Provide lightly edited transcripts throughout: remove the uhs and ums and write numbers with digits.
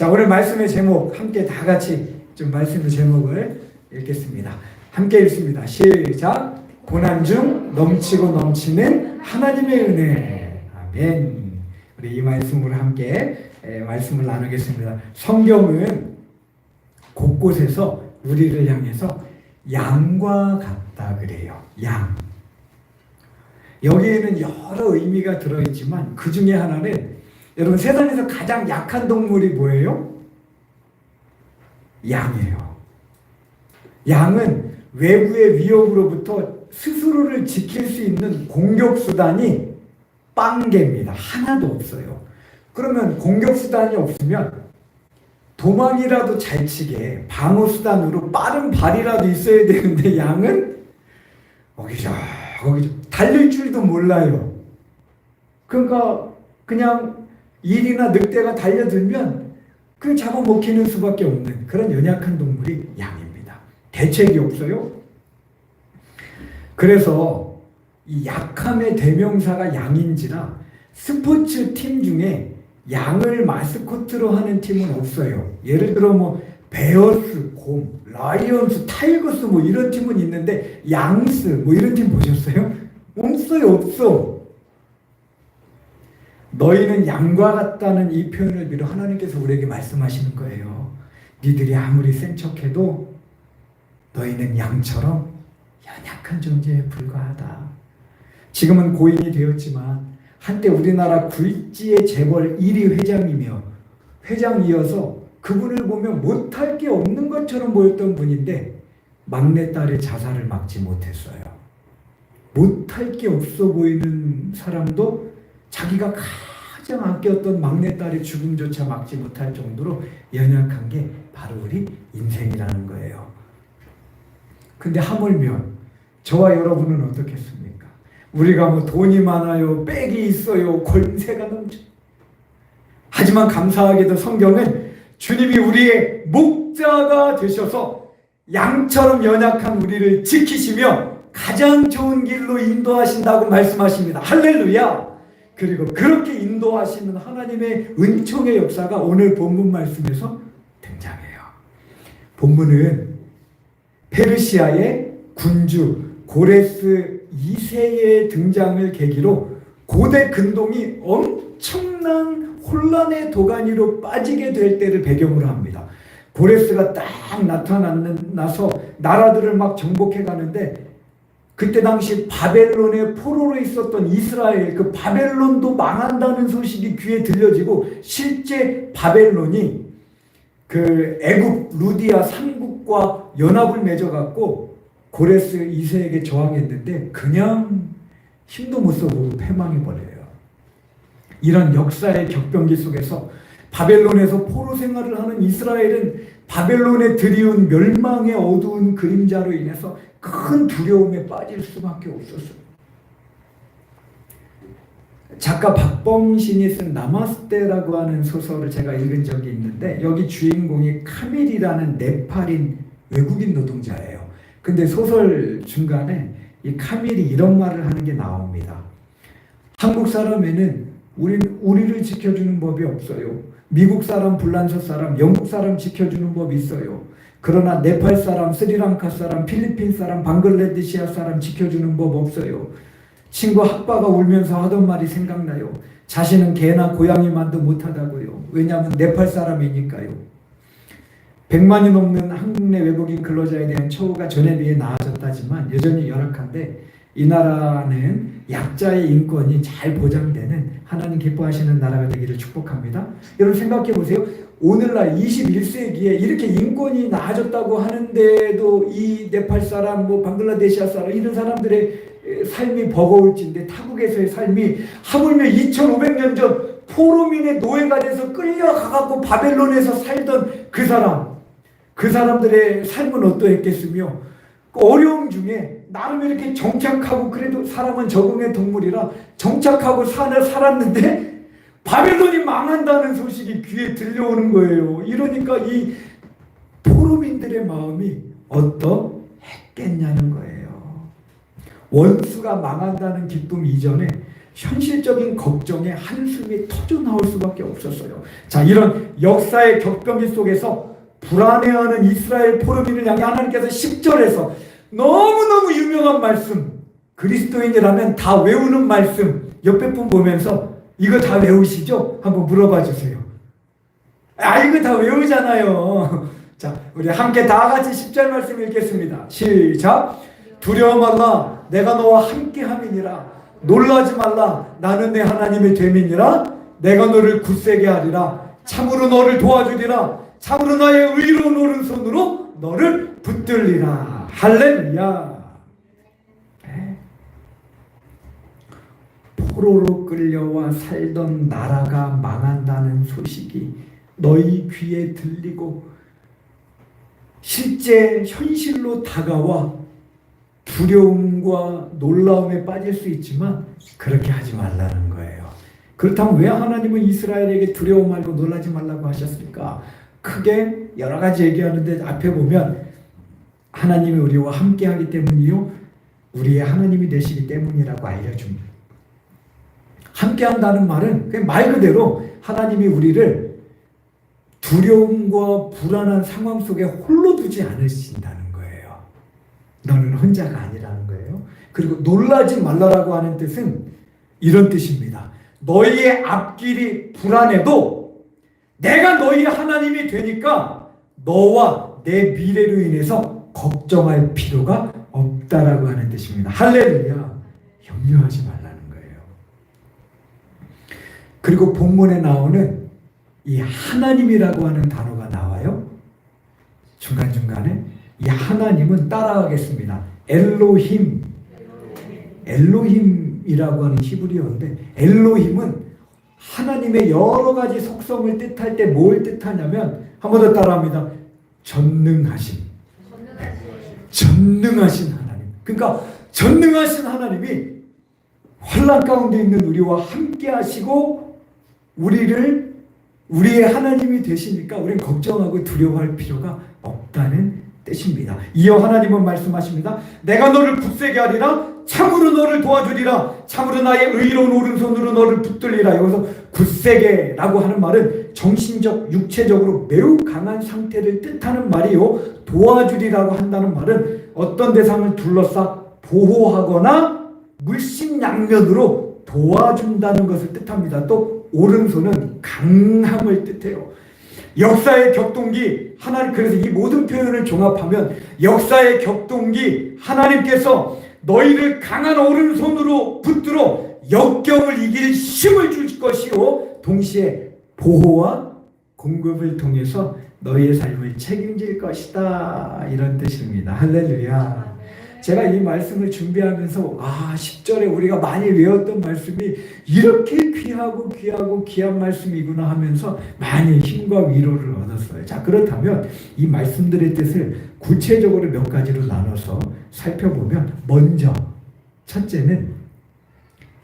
자, 오늘 말씀의 제목 함께 다 같이 좀 말씀의 제목을 읽겠습니다. 함께 읽습니다. 시작. 고난 중 넘치고 넘치는 하나님의 은혜. 아멘. 우리 이 말씀으로 함께 말씀을 나누겠습니다. 성경은 곳곳에서 우리를 향해서 양과 같다 그래요. 양. 여기에는 여러 의미가 들어있지만 그 중에 하나는 여러분, 세상에서 가장 약한 동물이 뭐예요? 양이에요. 양은 외부의 위협으로부터 스스로를 지킬 수 있는 공격수단이 빵개입니다. 하나도 없어요. 그러면 공격수단이 없으면 도망이라도 잘 치게 방어수단으로 빠른 발이라도 있어야 되는데 양은 거기서 달릴 줄도 몰라요. 그러니까 그냥 일이나 늑대가 달려들면 그 잡아먹히는 수밖에 없는 그런 연약한 동물이 양입니다. 대책이 없어요. 그래서 이 약함의 대명사가 양인지라 스포츠 팀 중에 양을 마스코트로 하는 팀은 없어요. 예를 들어 뭐 베어스, 곰, 라이언스, 타이거스 뭐 이런 팀은 있는데 양스 뭐 이런 팀 보셨어요? 없어요. 없어. 너희는 양과 같다는 이 표현을 빌어 하나님께서 우리에게 말씀하시는 거예요. 니들이 아무리 센 척해도 너희는 양처럼 연약한 존재에 불과하다. 지금은 고인이 되었지만 한때 우리나라 굴지의 재벌 1위 회장이며 회장이어서 그분을 보면 못할 게 없는 것처럼 보였던 분인데 막내딸의 자살을 막지 못했어요. 못할 게 없어 보이는 사람도 자기가 가장 아꼈던 막내딸의 죽음조차 막지 못할 정도로 연약한 게 바로 우리 인생이라는 거예요. 근데 하물며 저와 여러분은 어떻겠습니까? 우리가 뭐 돈이 많아요, 백이 있어요, 권세가 넘쳐. 하지만 감사하게도 성경은 주님이 우리의 목자가 되셔서 양처럼 연약한 우리를 지키시며 가장 좋은 길로 인도하신다고 말씀하십니다. 할렐루야! 그리고 그렇게 인도하시는 하나님의 은총의 역사가 오늘 본문 말씀에서 등장해요. 본문은 페르시아의 군주 고레스 2세의 등장을 계기로 고대 근동이 엄청난 혼란의 도가니로 빠지게 될 때를 배경으로 합니다. 고레스가 딱 나서 나라들을 막 정복해 가는데 그때 당시 바벨론의 포로로 있었던 이스라엘, 그 바벨론도 망한다는 소식이 귀에 들려지고 실제 바벨론이 그 애굽 루디아 3국과 연합을 맺어갖고 고레스 2세에게 저항했는데 그냥 힘도 못 써보고 패망해버려요. 이런 역사의 격변기 속에서 바벨론에서 포로 생활을 하는 이스라엘은 바벨론에 들이운 멸망의 어두운 그림자로 인해서 큰 두려움에 빠질 수밖에 없었어요. 작가 박범신이 쓴 나마스테라고 하는 소설을 제가 읽은 적이 있는데 여기 주인공이 카밀이라는 네팔인 외국인 노동자예요. 근데 소설 중간에 이 카밀이 이런 말을 하는 게 나옵니다. 한국 사람에는 우리를 지켜주는 법이 없어요. 미국 사람, 불란서 사람, 영국 사람 지켜주는 법이 있어요. 그러나 네팔 사람, 스리랑카 사람, 필리핀 사람, 방글라데시아 사람 지켜주는 법 없어요. 친구 학바가 울면서 하던 말이 생각나요. 자신은 개나 고양이만도 못하다고요. 왜냐하면 네팔 사람이니까요. 100만이 넘는 한국 내 외국인 근로자에 대한 처우가 전에 비해 나아졌다지만 여전히 열악한데 이 나라는 약자의 인권이 잘 보장되는 하나님 기뻐하시는 나라가 되기를 축복합니다. 여러분 생각해 보세요. 오늘날 21세기에 이렇게 인권이 나아졌다고 하는데도 이 네팔 사람, 뭐 방글라데시아 사람 이런 사람들의 삶이 버거울진데 타국에서의 삶이 하물며 2500년 전 포로민의 노예가 돼서 끌려가갖고 바벨론에서 살던 그 사람들의 삶은 어떠했겠으며 어려움 중에 나름 이렇게 정착하고 그래도 사람은 적응의 동물이라 정착하고 살았는데 바벨론이 망한다는 소식이 귀에 들려오는 거예요. 이러니까 이 포로민들의 마음이 어떠했겠냐는 거예요. 원수가 망한다는 기쁨 이전에 현실적인 걱정에 한숨이 터져 나올 수밖에 없었어요. 자, 이런 역사의 격변기 속에서 불안해하는 이스라엘 포로민을 향해 하나님께서 10절에서 너무너무 유명한 말씀, 그리스도인이라면 다 외우는 말씀, 옆에 분 보면서 이거 다 외우시죠? 한번 물어봐 주세요. 이거 다 외우잖아요. 자, 우리 함께 다 같이 10절 말씀 읽겠습니다. 시작. 두려워 말라, 내가 너와 함께 함이니라. 놀라지 말라, 나는 내 하나님의 됨이니라. 내가 너를 굳세게 하리라. 참으로 너를 도와주리라. 참으로 나의 의로운 오른손으로 너를 붙들리라. 할렐루야. 포로로 끌려와 살던 나라가 망한다는 소식이 너희 귀에 들리고 실제 현실로 다가와 두려움과 놀라움에 빠질 수 있지만 그렇게 하지 말라는 거예요. 그렇다면 왜 하나님은 이스라엘에게 두려워 말고 놀라지 말라고 하셨습니까? 크게 여러 가지 얘기하는데 앞에 보면 하나님이 우리와 함께하기 때문이요, 우리의 하나님이 되시기 때문이라고 알려줍니다. 함께한다는 말은 그냥 말 그대로 하나님이 우리를 두려움과 불안한 상황 속에 홀로 두지 않으신다는 거예요. 너는 혼자가 아니라는 거예요. 그리고 놀라지 말라라고 하는 뜻은 이런 뜻입니다. 너희의 앞길이 불안해도 내가 너희의 하나님이 되니까 너와 내 미래로 인해서 걱정할 필요가 없다라고 하는 뜻입니다. 할렐루야. 염려하지 말라는 거예요. 그리고 본문에 나오는 이 하나님이라고 하는 단어가 나와요. 중간중간에 이 하나님은 따라하겠습니다. 엘로힘. 엘로힘이라고 하는 히브리어인데 엘로힘은 하나님의 여러 가지 속성을 뜻할 때 뭘 뜻하냐면 한 번 더 따라합니다. 전능하신. 전능하신 하나님. 그러니까 전능하신 하나님이 환난 가운데 있는 우리와 함께 하시고 우리의 하나님이 되시니까 우리는 걱정하고 두려워할 필요가 없다는 뜻입니다. 이어 하나님은 말씀하십니다. 내가 너를 굳세게 하리라. 참으로 너를 도와주리라. 참으로 나의 의로운 오른손으로 너를 붙들리라. 여기서 굳세게라고 하는 말은 정신적, 육체적으로 매우 강한 상태를 뜻하는 말이요, 도와주리라고 한다는 말은 어떤 대상을 둘러싸 보호하거나 물심양면으로 도와준다는 것을 뜻합니다. 또 오른손은 강함을 뜻해요. 역사의 격동기 하나님, 그래서 이 모든 표현을 종합하면 역사의 격동기 하나님께서 너희를 강한 오른손으로 붙들어 역경을 이길 힘을 줄 것이요, 동시에 보호와 공급을 통해서 너희의 삶을 책임질 것이다, 이런 뜻입니다. 할렐루야. 제가 이 말씀을 준비하면서 10절에 우리가 많이 외웠던 말씀이 이렇게 귀한 말씀이구나 하면서 많이 힘과 위로를 얻었어요. 자, 그렇다면 이 말씀들의 뜻을 구체적으로 몇 가지로 나눠서 살펴보면, 먼저 첫째는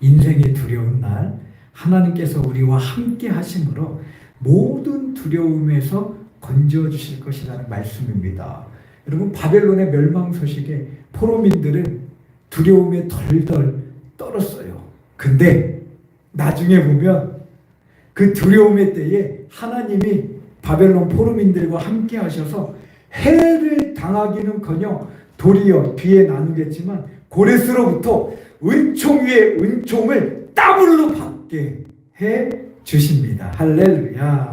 인생의 두려운 날 하나님께서 우리와 함께 하심으로 모든 두려움에서 건져 주실 것이라는 말씀입니다. 여러분, 바벨론의 멸망 소식에 포로민들은 두려움에 덜덜 떨었어요. 근데 나중에 보면 그 두려움의 때에 하나님이 바벨론 포로민들과 함께 하셔서 해를 당하기는커녕 도리어 뒤에 나누겠지만 고레스로부터 은총 위에 은총을 더블로 받게 해 주십니다. 할렐루야.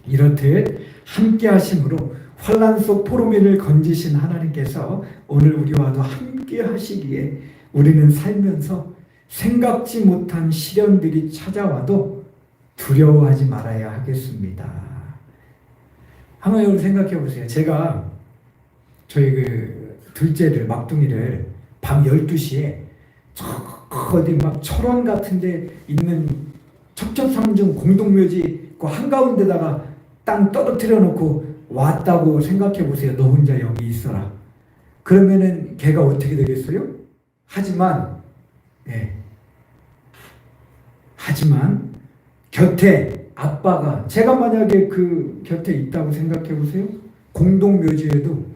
이렇듯 함께 하심으로 환난 속 포로민을 건지신 하나님께서 오늘 우리와도 함께 하시기에 우리는 살면서 생각지 못한 시련들이 찾아와도 두려워하지 말아야 하겠습니다. 한번 여러분 생각해 보세요. 제가 저희 둘째를, 막둥이를 밤 12시에 어디 막 철원 같은 데 있는 첩첩산중 공동묘지 그 한가운데다가 땅 떨어뜨려 놓고 왔다고 생각해 보세요. 너 혼자 여기 있어라. 그러면은 걔가 어떻게 되겠어요? 하지만 곁에 아빠가, 제가 만약에 그 곁에 있다고 생각해 보세요. 공동묘지여도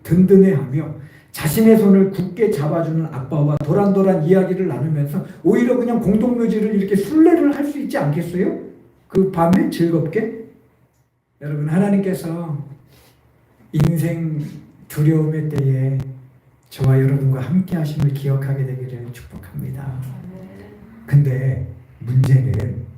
든든해하며 자신의 손을 굳게 잡아주는 아빠와 도란도란 이야기를 나누면서 오히려 그냥 공동묘지를 이렇게 순례를 할 수 있지 않겠어요? 그 밤에 즐겁게? 여러분, 하나님께서 인생 두려움의 때에 저와 여러분과 함께 하심을 기억하게 되기를 축복합니다. 근데 문제는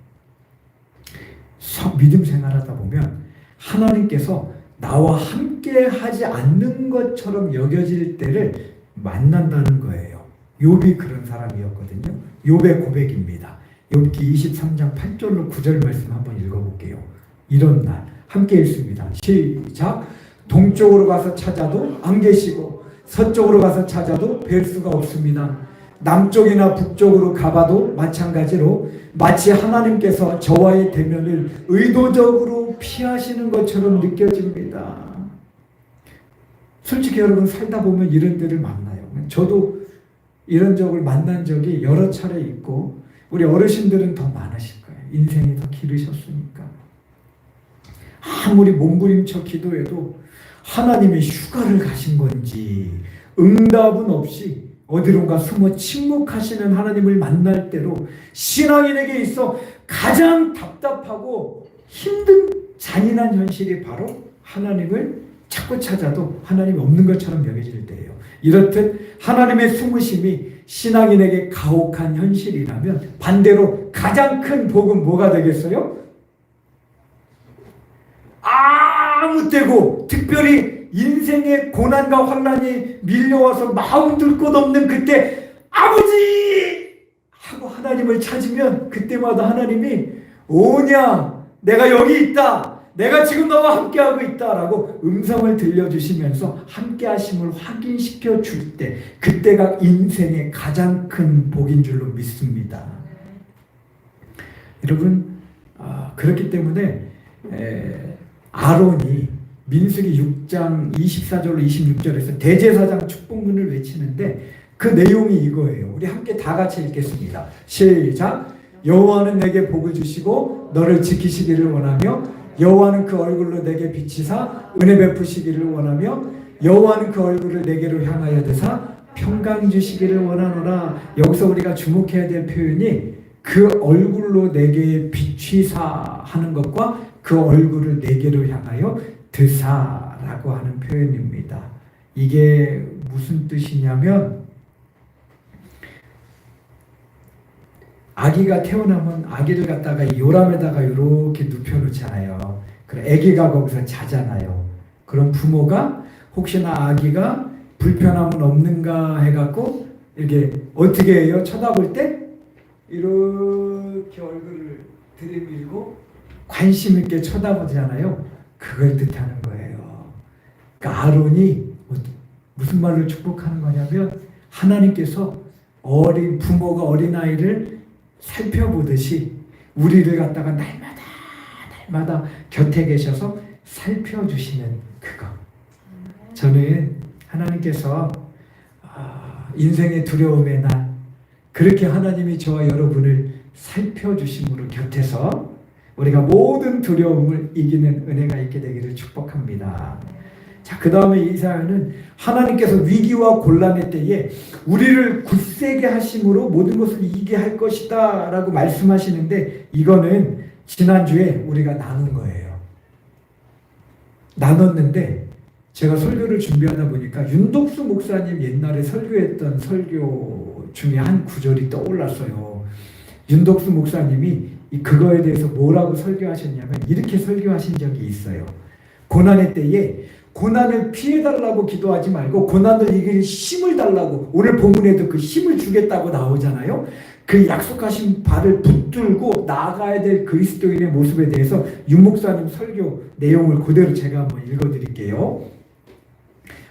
믿음 생활하다 보면 하나님께서 나와 함께 하지 않는 것처럼 여겨질 때를 만난다는 거예요. 욥이 그런 사람이었거든요. 욥의 고백입니다. 욥기 23장 8절로 9절 말씀 한번 읽어볼게요. 이런 날 함께 읽습니다. 시작. 동쪽으로 가서 찾아도 안 계시고 서쪽으로 가서 찾아도 뵐 수가 없습니다. 남쪽이나 북쪽으로 가봐도 마찬가지로 마치 하나님께서 저와의 대면을 의도적으로 피하시는 것처럼 느껴집니다. 솔직히 여러분, 살다 보면 이런 때를 만나요. 저도 이런 적을 만난 적이 여러 차례 있고 우리 어르신들은 더 많으실 거예요. 인생이 더 길으셨으니까. 아무리 몸부림쳐 기도해도 하나님이 휴가를 가신 건지 응답은 없이 어디론가 숨어 침묵하시는 하나님을 만날 때로 신앙인에게 있어 가장 답답하고 힘든 잔인한 현실이 바로 하나님을 찾고 찾아도 하나님이 없는 것처럼 여겨질 때예요. 이렇듯 하나님의 숨으심이 신앙인에게 가혹한 현실이라면 반대로 가장 큰 복은 뭐가 되겠어요? 아무 때고 특별히 인생의 고난과 환난이 밀려와서 마음 둘 곳 없는 그때 아버지! 하고 하나님을 찾으면 그때마다 하나님이 오냐, 내가 여기 있다, 내가 지금 너와 함께하고 있다라고 음성을 들려주시면서 함께하심을 확인시켜 줄 때, 그때가 인생의 가장 큰 복인 줄로 믿습니다. 여러분, 그렇기 때문에 아론이 민수기 6장 24절로 26절에서 대제사장 축복문을 외치는데 그 내용이 이거예요. 우리 함께 다 같이 읽겠습니다. 시작. 여호와는 내게 복을 주시고 너를 지키시기를 원하며 여호와는 그 얼굴로 내게 비치사 은혜 베푸시기를 원하며 여호와는 그 얼굴을 내게로 향하여 드사 평강 주시기를 원하노라. 여기서 우리가 주목해야 될 표현이 그 얼굴로 내게 비치사 하는 것과 그 얼굴을 내게로 향하여 드사라고 하는 표현입니다. 이게 무슨 뜻이냐면 아기가 태어나면 아기를 갖다가 요람에다가 이렇게 눕혀놓잖아요. 그럼 아기가 거기서 자잖아요. 그럼 부모가 혹시나 아기가 불편함은 없는가 해갖고 이렇게 어떻게 해요? 쳐다볼 때 이렇게 얼굴을 들이밀고 관심 있게 쳐다보잖아요. 그걸 뜻하는 거예요. 그러니까 아론이 무슨 말로 축복하는 거냐면 하나님께서 부모가 어린아이를 살펴보듯이 우리를 갖다가 날마다 곁에 계셔서 살펴주시는 그거. 저는 하나님께서 인생의 두려움의 날 그렇게 하나님이 저와 여러분을 살펴주심으로 곁에서 우리가 모든 두려움을 이기는 은혜가 있게 되기를 축복합니다. 자, 그 다음에 이사야는 하나님께서 위기와 곤란의 때에 우리를 굳세게 하심으로 모든 것을 이기게 할 것이다 라고 말씀하시는데 이거는 지난주에 우리가 나눈 거예요. 나눴는데 제가 설교를 준비하다 보니까 윤덕수 목사님 옛날에 설교했던 설교 중에 한 구절이 떠올랐어요. 윤덕수 목사님이 그거에 대해서 뭐라고 설교하셨냐면 이렇게 설교하신 적이 있어요. 고난의 때에 고난을 피해달라고 기도하지 말고 고난을 이길 힘을 달라고, 오늘 본문에도 그 힘을 주겠다고 나오잖아요. 그 약속하신 바를 붙들고 나아가야 될 그리스도인의 모습에 대해서 윤 목사님 설교 내용을 그대로 제가 한번 읽어드릴게요.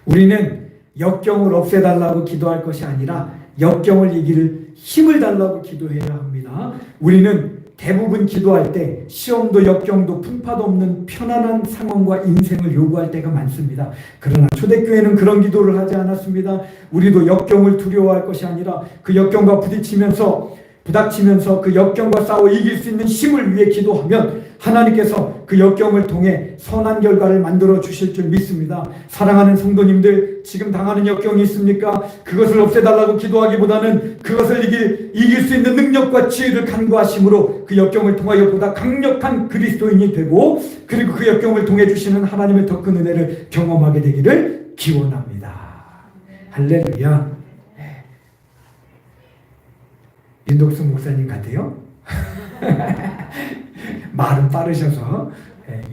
우리는 역경을 없애달라고 기도할 것이 아니라 역경을 이길 힘을 달라고 기도해야 합니다. 우리는 대부분 기도할 때 시험도 역경도 풍파도 없는 편안한 상황과 인생을 요구할 때가 많습니다. 그러나 초대교회는 그런 기도를 하지 않았습니다. 우리도 역경을 두려워할 것이 아니라 그 역경과 부닥치면서 그 역경과 싸워 이길 수 있는 힘을 위해 기도하면 하나님께서 그 역경을 통해 선한 결과를 만들어 주실 줄 믿습니다. 사랑하는 성도님들, 지금 당하는 역경이 있습니까? 그것을 없애달라고 기도하기보다는 그것을 이길 수 있는 능력과 지혜를 간구하심으로 그 역경을 통하여 보다 강력한 그리스도인이 되고, 그리고 그 역경을 통해 주시는 하나님의 더 큰 은혜를 경험하게 되기를 기원합니다. 할렐루야. 윤덕수 목사님 같아요? 말은 빠르셔서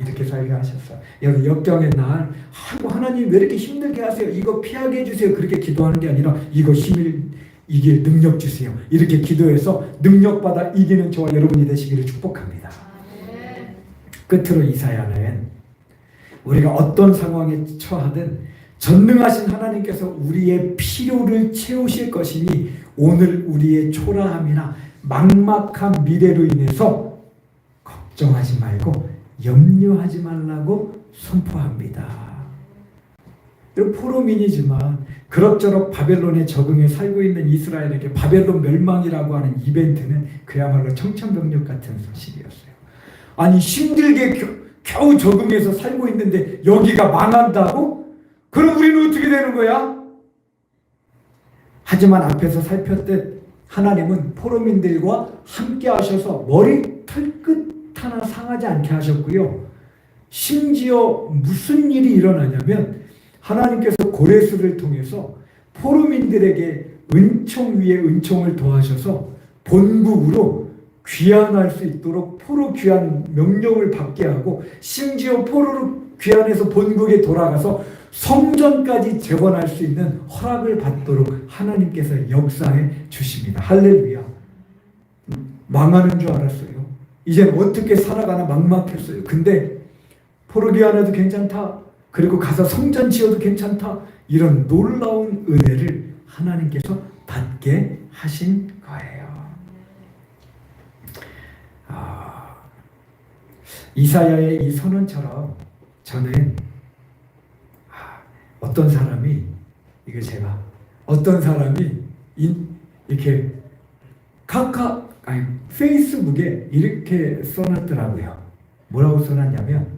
이렇게 설교하셨어요. 여러분, 역경의 날, 아이고 하나님 왜 이렇게 힘들게 하세요? 이거 피하게 해주세요. 그렇게 기도하는 게 아니라 이거 힘을 이길 능력 주세요. 이렇게 기도해서 능력받아 이기는 저와 여러분이 되시기를 축복합니다. 끝으로 이사야는 우리가 어떤 상황에 처하든 전능하신 하나님께서 우리의 필요를 채우실 것이니 오늘 우리의 초라함이나 막막한 미래로 인해서 걱정하지 말고 염려하지 말라고 선포합니다. 포로민이지만 그럭저럭 바벨론에 적응해 살고 있는 이스라엘에게 바벨론 멸망이라고 하는 이벤트는 그야말로 청천벽력 같은 소식이었어요. 아니 힘들게 겨우 적응해서 살고 있는데 여기가 망한다고? 그럼 우리는 어떻게 되는 거야? 하지만 앞에서 살폈듯 하나님은 포로민들과 함께 하셔서 머리 털끝 하나 상하지 않게 하셨고요. 심지어 무슨 일이 일어나냐면 하나님께서 고레스를 통해서 포로민들에게 은총 위에 은총을 더하셔서 본국으로 귀환할 수 있도록 포로 귀환 명령을 받게 하고, 심지어 포로로 귀환해서 본국에 돌아가서 성전까지 재건할 수 있는 허락을 받도록 하나님께서 역사해 주십니다. 할렐루야. 망하는 줄 알았어요. 이제 어떻게 살아가나 막막했어요. 근데 포로 귀환해도 괜찮다. 그리고 가서 성전 지어도 괜찮다. 이런 놀라운 은혜를 하나님께서 받게 하신 거예요. 이사야의 이 선언처럼 저는 어떤 사람이 이렇게 페이스북에 이렇게 써놨더라고요. 뭐라고 써놨냐면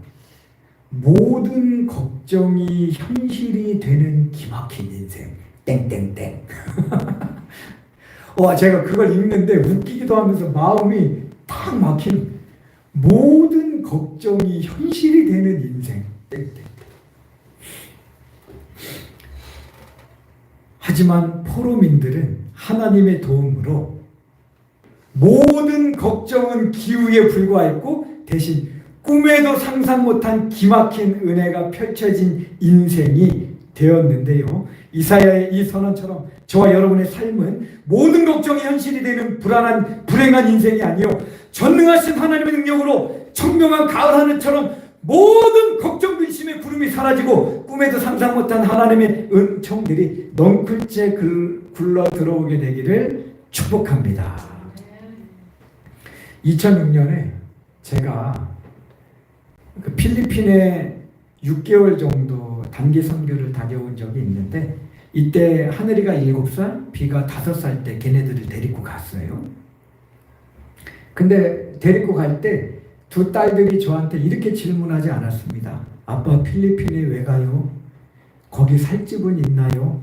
모든 걱정이 현실이 되는 기막힌 인생 땡땡땡. 제가 그걸 읽는데 웃기기도 하면서 마음이 딱 막힌, 모든 걱정이 현실이 되는 인생 땡땡. 하지만 포로민들은 하나님의 도움으로 모든 걱정은 기우에 불과했고 대신 꿈에도 상상 못한 기막힌 은혜가 펼쳐진 인생이 되었는데요. 이사야의 이 선언처럼 저와 여러분의 삶은 모든 걱정이 현실이 되는 불행한 인생이 아니요, 전능하신 하나님의 능력으로 청명한 가을 하늘처럼 모든 걱정 근심의 구름이 사라지고 꿈에도 상상 못한 하나님의 은총들이 넝쿨째 굴러 들어오게 되기를 축복합니다. 2006년에 제가 필리핀에 6개월 정도 단기 선교를 다녀온 적이 있는데, 이때 하늘이가 7살, 비가 5살 때 걔네들을 데리고 갔어요. 근데 데리고 갈 때 두 딸들이 저한테 이렇게 질문하지 않았습니다. 아빠, 필리핀에 왜 가요? 거기 살 집은 있나요?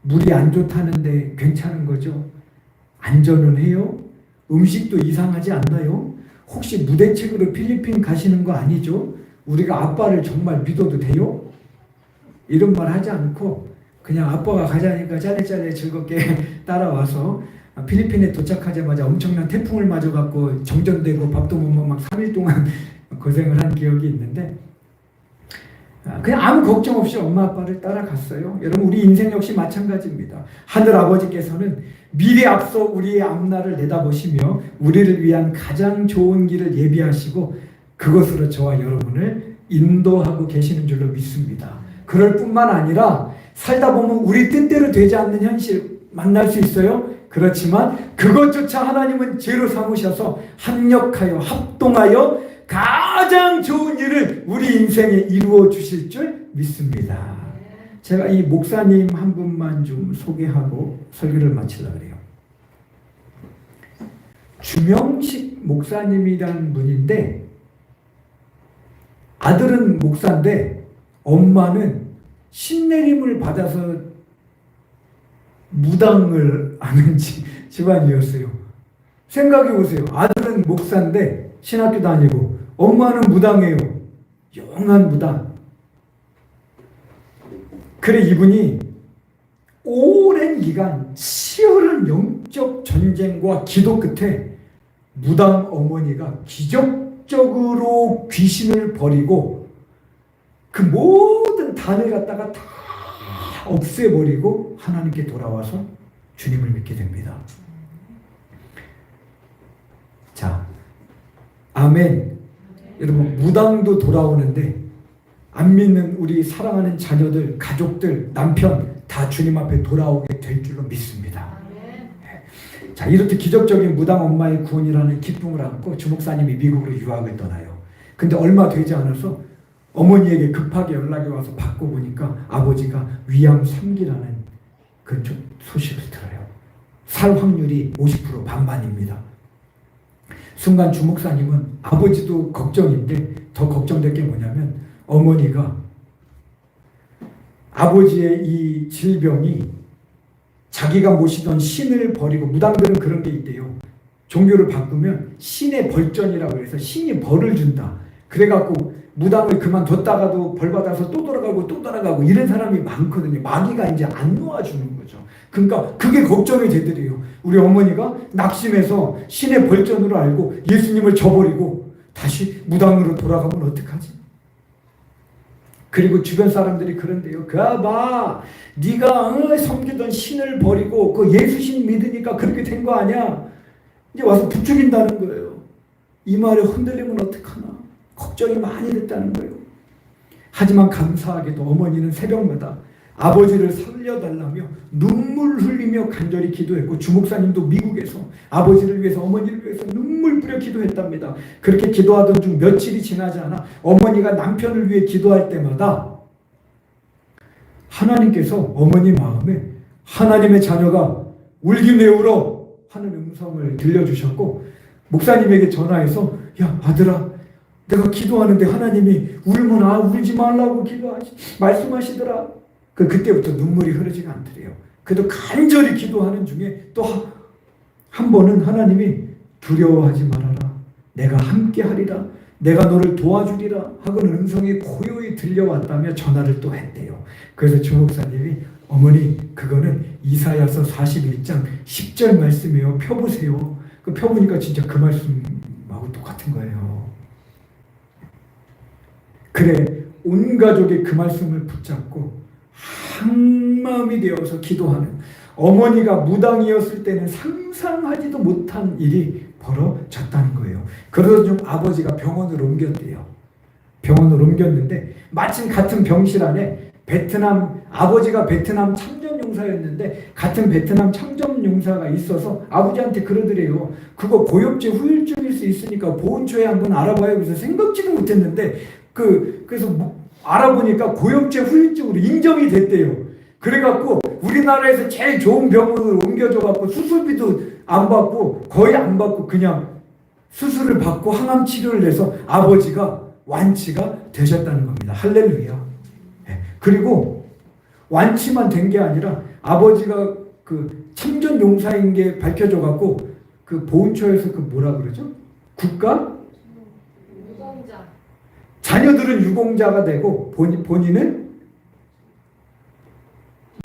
물이 안 좋다는데 괜찮은 거죠? 안전은 해요? 음식도 이상하지 않나요? 혹시 무대책으로 필리핀 가시는 거 아니죠? 우리가 아빠를 정말 믿어도 돼요? 이런 말 하지 않고 그냥 아빠가 가자니까 짜레짜레 즐겁게 따라와서 필리핀에 도착하자마자 엄청난 태풍을 맞아갖고 정전되고 밥도 못 먹고 막 3일 동안 고생을 한 기억이 있는데, 그냥 아무 걱정 없이 엄마 아빠를 따라갔어요. 여러분, 우리 인생 역시 마찬가지입니다. 하늘 아버지께서는 미래 앞서 우리의 앞날을 내다보시며 우리를 위한 가장 좋은 길을 예비하시고 그것으로 저와 여러분을 인도하고 계시는 줄로 믿습니다. 그럴 뿐만 아니라 살다 보면 우리 뜻대로 되지 않는 현실 만날 수 있어요. 그렇지만 그것조차 하나님은 죄로 삼으셔서 합력하여 합동하여 가장 좋은 일을 우리 인생에 이루어 주실 줄 믿습니다. 제가 이 목사님 한 분만 좀 소개하고 설교를 마치려고 해요. 주명식 목사님이라는 분인데 아들은 목사인데 엄마는 신내림을 받아서 무당을 하는 집안이었어요. 생각해 보세요. 아들은 목사인데 신학교 다니고 엄마는 무당이에요. 영한 무당. 그래 이분이 오랜 기간 치열한 영적 전쟁과 기도 끝에 무당 어머니가 기적적으로 귀신을 버리고 그 모든 단을 갖다가 다 없애버리고 하나님께 돌아와서 주님을 믿게 됩니다. 자, 아멘. 여러분, 무당도 돌아오는데 안 믿는 우리 사랑하는 자녀들, 가족들, 남편 다 주님 앞에 돌아오게 될 줄로 믿습니다. 자, 이렇게 기적적인 무당 엄마의 구원이라는 기쁨을 안고 주목사님이 미국으로 유학을 떠나요. 근데 얼마 되지 않아서 어머니에게 급하게 연락이 와서 받고 보니까 아버지가 위암 3기라는 그 소식을 들어요. 살 확률이 50% 반반입니다. 순간 주목사님은 아버지도 걱정인데 더 걱정될 게 뭐냐면 어머니가 아버지의 이 질병이 자기가 모시던 신을 버리고, 무당들은 그런 게 있대요. 종교를 바꾸면 신의 벌전이라고 해서 신이 벌을 준다. 그래갖고 무당을 그만뒀다가도 벌 받아서 또 돌아가고 또 돌아가고 이런 사람이 많거든요. 마귀가 이제 안 놓아주는 거죠. 그러니까 그게 걱정이 되더래요. 우리 어머니가 낙심해서 신의 벌전으로 알고 예수님을 저버리고 다시 무당으로 돌아가면 어떡하지? 그리고 주변 사람들이 그런데요. 그봐 네가 섬기던 신을 버리고 그 예수신 믿으니까 그렇게 된 거 아니야? 이제 와서 부추긴다는 거예요. 이 말에 흔들리면 어떡하나? 걱정이 많이 됐다는 거예요. 하지만 감사하게도 어머니는 새벽마다 아버지를 살려달라며 눈물 흘리며 간절히 기도했고, 주목사님도 미국에서 아버지를 위해서, 어머니를 위해서 눈물 뿌려 기도했답니다. 그렇게 기도하던 중 며칠이 지나지 않아 어머니가 남편을 위해 기도할 때마다 하나님께서 어머니 마음에 하나님의 자녀가 울기 내울어 하는 음성을 들려주셨고, 목사님에게 전화해서 야 아들아, 내가 기도하는데 하나님이 울면 울지 말라고 말씀하시더라. 그때부터 눈물이 흐르지가 않더래요. 그래도 간절히 기도하는 중에 또 한 번은 하나님이 두려워하지 말아라, 내가 함께 하리라, 내가 너를 도와주리라 하고는 음성이 고요히 들려왔다며 전화를 또 했대요. 그래서 주목사님이 어머니 그거는 이사야서 41장 10절 말씀이에요. 펴보세요. 펴보니까 진짜 그 말씀하고 똑같은 거예요. 그래 온 가족이 그 말씀을 붙잡고 한마음이 되어서 기도하는, 어머니가 무당이었을 때는 상상하지도 못한 일이 벌어졌다는 거예요. 그러던 중 아버지가 병원을 옮겼대요. 병원을 옮겼는데 마침 같은 병실 안에 아버지가 베트남 참전용사였는데 같은 베트남 참전용사가 있어서 아버지한테 그러더래요. 그거 고엽제 후유증일 수 있으니까 보온초에 한번 알아봐요. 그래서 생각지도 못했는데 그래서 알아보니까 고엽제 후유증으로 인정이 됐대요. 그래갖고 우리나라에서 제일 좋은 병원으로 옮겨줘갖고 수술비도 안 받고 거의 안 받고 그냥 수술을 받고 항암 치료를 해서 아버지가 완치가 되셨다는 겁니다. 할렐루야. 그리고 완치만 된 게 아니라 아버지가 그 참전 용사인 게 밝혀져갖고 그 보훈처에서 그 뭐라 그러죠? 국가? 유공자. 자녀들은 유공자가 되고 본인은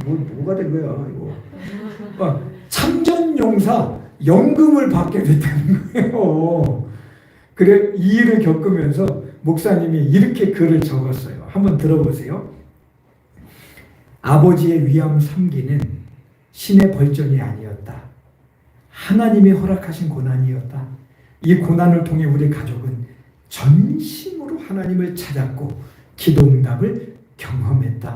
뭐가 된 거야 이거? 참전 용사 연금을 받게 됐다는 거예요. 그래 이 일을 겪으면서 목사님이 이렇게 글을 적었어요. 한번 들어보세요. 아버지의 위암 3기는 신의 벌전이 아니었다. 하나님이 허락하신 고난이었다. 이 고난을 통해 우리 가족은 전심으로 하나님을 찾았고 기도응답을 경험했다.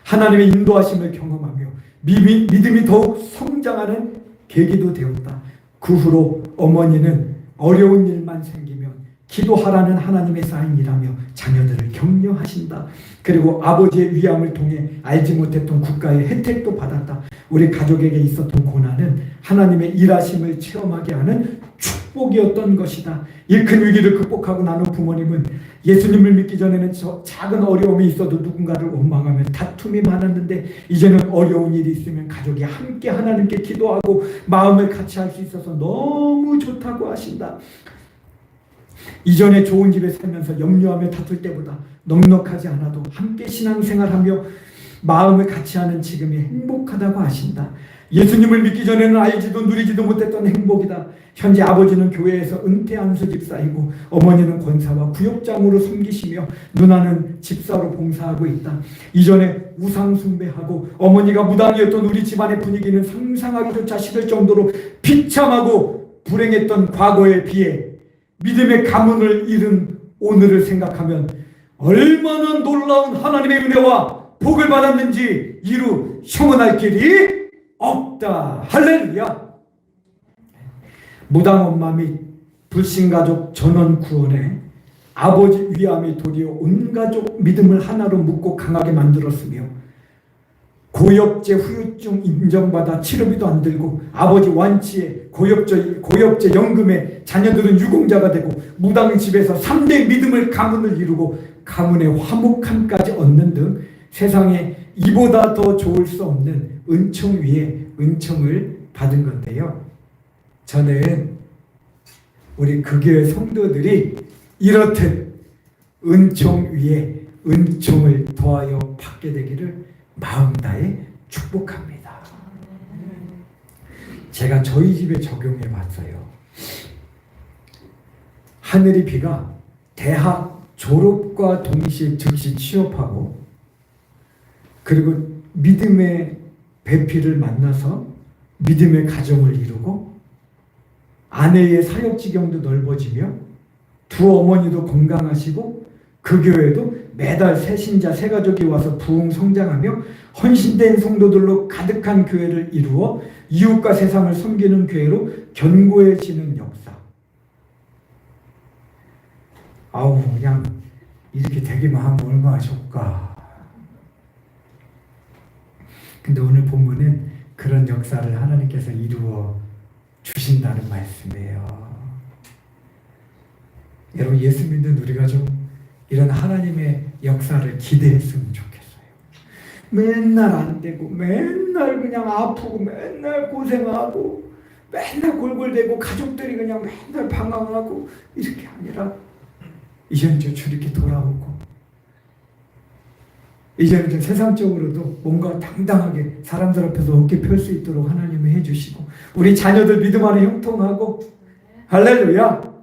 하나님의 인도하심을 경험하며 믿음이 더욱 성장하는 계기도 되었다. 그 후로 어머니는 어려운 일만 생기면 기도하라는 하나님의 사인이라며 자녀들을 격려하신다. 그리고 아버지의 위암을 통해 알지 못했던 국가의 혜택도 받았다. 우리 가족에게 있었던 고난은 하나님의 일하심을 체험하게 하는 축복이었던 것이다. 이 큰 위기를 극복하고 난 후 부모님은 예수님을 믿기 전에는 저 작은 어려움이 있어도 누군가를 원망하면 다툼이 많았는데 이제는 어려운 일이 있으면 가족이 함께 하나님께 기도하고 마음을 같이 할 수 있어서 너무 좋다고 하신다. 이전에 좋은 집에 살면서 염려하며 다툴 때보다 넉넉하지 않아도 함께 신앙생활하며 마음을 같이 하는 지금이 행복하다고 하신다. 예수님을 믿기 전에는 알지도 누리지도 못했던 행복이다. 현재 아버지는 교회에서 은퇴 안수 집사이고 어머니는 권사와 구역장으로 섬기시며 누나는 집사로 봉사하고 있다. 이전에 우상 숭배하고 어머니가 무당이었던 우리 집안의 분위기는 상상하기조차 싫을 정도로 비참하고 불행했던 과거에 비해 믿음의 가문을 잃은 오늘을 생각하면 얼마나 놀라운 하나님의 은혜와 복을 받았는지 이루 형언할 길이 없다. 할렐루야. 무당 엄마 및 불신가족 전원 구원에 아버지 위암이 도리어 온 가족 믿음을 하나로 묶고 강하게 만들었으며 고엽제 후유증 인정받아 치료비도 안 들고 아버지 완치에 고엽제 연금에 자녀들은 유공자가 되고 무당 집에서 3대 믿음을 가문을 이루고 가문의 화목함까지 얻는 등 세상에 이보다 더 좋을 수 없는 은총 위에 은총을 받은 건데요. 저는 우리 그 교회 성도들이 이렇듯 은총 위에 은총을 더하여 받게 되기를 마음 다해 축복합니다. 제가 저희 집에 적용해 봤어요. 하늘이 비가 대학 졸업과 동시에 즉시 취업하고 그리고 믿음의 배필을 만나서 믿음의 가정을 이루고 아내의 사역 지경도 넓어지며 두 어머니도 건강하시고 그 교회도 매달 새 신자 새 가족이 와서 부흥 성장하며 헌신된 성도들로 가득한 교회를 이루어 이웃과 세상을 섬기는 교회로 견고해지는 역사. 아우 그냥 이렇게 되기만 하면 얼마나 좋을까. 근데 오늘 본문은 그런 역사를 하나님께서 이루어 주신다는 말씀이에요. 여러분 예수 믿는 우리가 좀 이런 하나님의 역사를 기대했으면 좋겠어요. 맨날 안 되고 맨날 그냥 아프고 맨날 고생하고 맨날 골골대고 가족들이 그냥 맨날 방황하고 이렇게 아니라 이제는 좀 이렇게 돌아오고 이제는 좀 세상적으로도 뭔가 당당하게 사람들 앞에서 어깨 펼 수 있도록 하나님이 해주시고 우리 자녀들 믿음 안에 형통하고 할렐루야.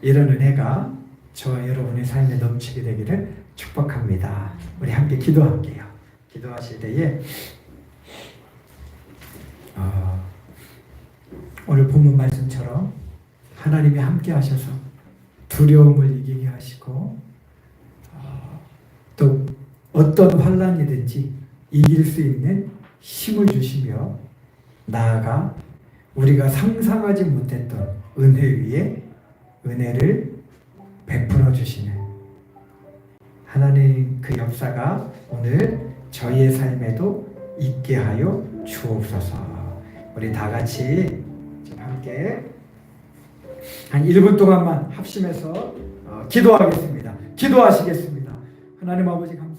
이런 은혜가 저와 여러분의 삶에 넘치게 되기를 축복합니다. 우리 함께 기도할게요. 기도하실 때에 오늘 본문 말씀처럼 하나님이 함께 하셔서 두려움을 이기게 하시고 또 어떤 환난이든지 이길 수 있는 힘을 주시며 나아가 우리가 상상하지 못했던 은혜 위에 은혜를 베풀어 주시는 하나님 그 역사가 오늘 저희의 삶에도 있게 하여 주옵소서. 우리 다 같이 함께 한 1분 동안만 합심해서 기도하겠습니다. 기도하시겠습니다. 하나님 아버지 감사합니다.